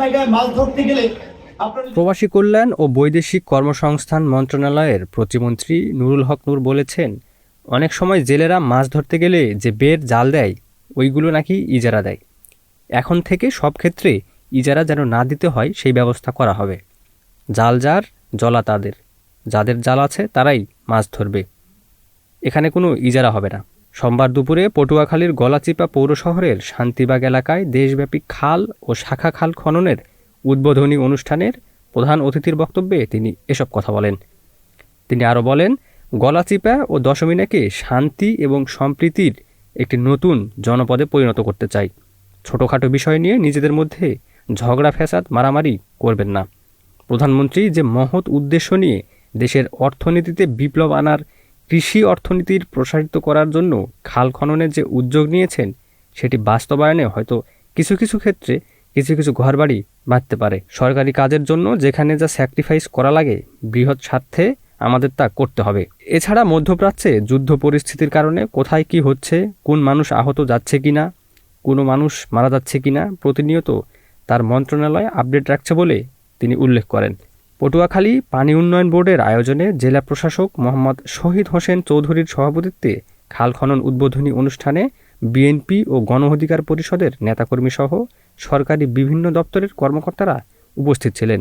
জায়গায় মাছ ধরতে গেলে প্রবাসী কল্যাণ ও বৈদেশিক কর্মসংস্থান মন্ত্রণালয়ের প্রতিমন্ত্রী নুরুল হক নূর বলেছেন, অনেক সময় জেলেরা মাছ ধরতে গেলে যে বের জাল দেয় ওইগুলো নাকি ইজারা দেয়। এখন থেকে সব ক্ষেত্রে ইজারা যেন না দিতে হয় সেই ব্যবস্থা করা হবে। জাল যার জলা তাদের, যাদের জাল আছে তারাই মাছ ধরবে, এখানে কোনো ইজারা হবে না। সোমবার দুপুরে পটুয়াখালীর গলাচিপা পৌর শহরের শান্তিবাগ এলাকায় দেশব্যাপী খাল ও শাখা খাল খননের উদ্বোধনী অনুষ্ঠানের প্রধান অতিথির বক্তব্যে তিনি এসব কথা বলেন। তিনি আরও বলেন, গলাচিপা ও দশমিনাকে শান্তি এবং সম্প্রীতির একটি নতুন জনপদে পরিণত করতে চাই। ছোটোখাটো বিষয় নিয়ে নিজেদের মধ্যে ঝগড়া ফ্যাসাদ মারামারি করবেন না। প্রধানমন্ত্রী যে মহৎ উদ্দেশ্য নিয়ে দেশের অর্থনীতিতে বিপ্লব আনার, কৃষি অর্থনীতির প্রসারিত করার জন্য খাল খননের যে উদ্যোগ নিয়েছেন, সেটি বাস্তবায়নে হয়তো কিছু কিছু ক্ষেত্রে কিছু কিছু ঘরবাড়ি বাঁধতে পারে। সরকারি কাজের জন্য যেখানে যা স্যাক্রিফাইস করা লাগে, বৃহৎ স্বার্থে আমাদের তা করতে হবে। এছাড়া মধ্যপ্রাচ্যে যুদ্ধ পরিস্থিতির কারণে কোথায় কি হচ্ছে, কোন মানুষ আহত যাচ্ছে কিনা, কোনো মানুষ মারা যাচ্ছে কিনা, প্রতিনিয়ত তার মন্ত্রণালয় আপডেট রাখছে বলে তিনি উল্লেখ করেন। পটুয়াখালী পানি উন্নয়ন বোর্ডের আয়োজনে জেলা প্রশাসক মোহাম্মদ শহীদ হোসেন চৌধুরীর সভাপতিত্বে খাল খনন উদ্বোধনী অনুষ্ঠানে বিএনপি ও গণ অধিকার পরিষদের নেতাকর্মীসহ সরকারি বিভিন্ন দপ্তরের কর্মকর্তারা উপস্থিত ছিলেন।